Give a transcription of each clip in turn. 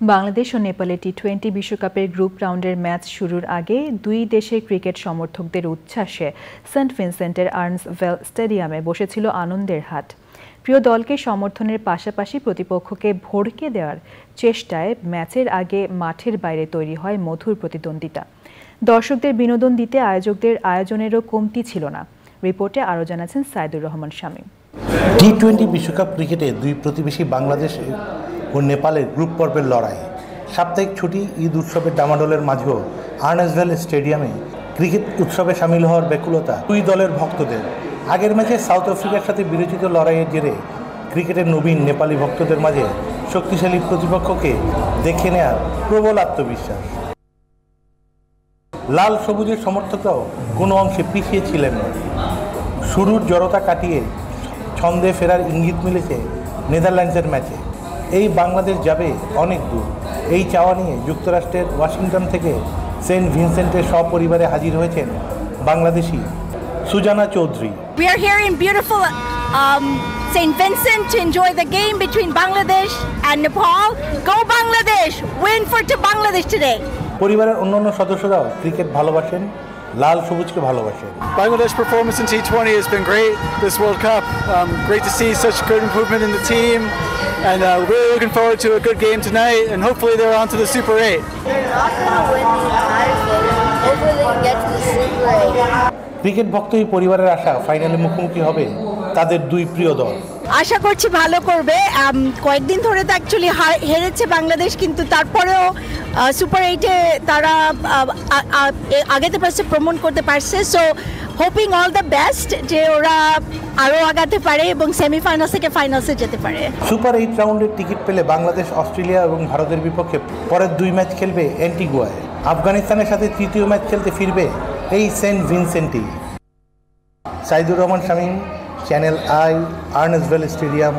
বাংলাদেশ ও নেপালে টি-20 বিশ্বকাপের গ্রুপ রাউন্ডের ম্যাচ শুরুর আগে দুই দেশের ক্রিকেট সমর্থকদের উচ্ছ্বাসে সেন্ট ভিনসেন্টের আর্নসভেল স্টেডিয়ামে বসেছিল আনন্দের হাট। প্রিয় দলকে সমর্থনের পাশাপাশি প্রতিপক্ষকে ভড়কে দেওয়ার চেষ্টায় ম্যাচের আগে মাঠের বাইরে তৈরি হয় মধুর প্রতিদ্বন্দ্বিতা। দর্শকদের বিনোদন দিতে আয়োজকদের আয়োজনেরও কমতি ছিল না। রিপোর্টে আরও জানাচ্ছেন সাইদুর রহমান শামীম। টি-20 বিশ্বকাপ ক্রিকেটে দুই প্রতিবেশী বাংলাদেশ ও নেপালের গ্রুপ পর্বের লড়াই। সাপ্তাহিক ছুটি, ঈদ উৎসবের ডামাডোলের মাঝেও আর্নসভেল স্টেডিয়ামে ক্রিকেট উৎসবে সামিল হওয়ার ব্যাকুলতা দুই দলের ভক্তদের। আগের ম্যাচে সাউথ আফ্রিকার সাথে বিরোচিত লড়াইয়ের জেরে ক্রিকেটের নবীন নেপালি ভক্তদের মাঝে শক্তিশালী প্রতিপক্ষকে দেখে নেওয়ার প্রবল আত্মবিশ্বাস। লাল সবুজের সমর্থকরাও কোনো অংশে পিছিয়ে ছিলেন না। শুরুর জড়তা কাটিয়ে ছন্দে ফেরার ইঙ্গিত মিলেছে নেদারল্যান্ডসের ম্যাচে। এই বাংলাদেশ যাবে অনেক দূর, এই চাওয়া নিয়ে যুক্তরাষ্ট্রের ওয়াশিংটন থেকে সেন্ট ভিনসেন্টের সপরিবারে হাজির হয়েছেন Bangladeshi Sujana Chowdhury. We are here in beautiful St. Vincent to enjoy the game between Bangladesh and Nepal. Go Bangladesh! Win for Bangladesh today. পরিবারের অন্যান্য সদস্যরাও ক্রিকেট ভালোবাসেন, লাল সবুজকে ভালোবাসেন। Bangladesh performance in T20 has been great this World Cup. Great to see such good improvement in the team, and really looking forward to a good game tonight, and hopefully they're on to the Super 8. They're not going to win the entire thing. Hopefully they can get to the Super 8. Cricket ভক্ত এই পরিবারের আশা ফাইনালে মুখোমুখি হবে তাদের দুই প্রিয় দল। আশা করছি ভালো করবে। কয়েকদিন ধরে তো অ্যাকচুয়ালি হেরেছে বাংলাদেশ, কিন্তু তারপরেও সুপার 8-এ তারা আগাতে পারছে, প্রমোট করতে পারছে। So hoping all the best যে ওরা আরও আগাতে পারে এবং সেমিফাইনাল থেকে ফাইনালসে যেতে পারে। সুপার 8 রাউন্ডের টিকিট পেলে বাংলাদেশ অস্ট্রেলিয়া এবং ভারতের বিপক্ষে পরের দুই ম্যাচ খেলবে অ্যান্টিগুয়ায়। আফগানিস্তানের সাথে তৃতীয় ম্যাচ খেলতে ফিরবে এই সেন্ট ভিনসেন্টই। Saidur Rahman Shamim, Channel i, Arnos Vale stadium,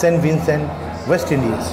Saint Vincent, West Indies.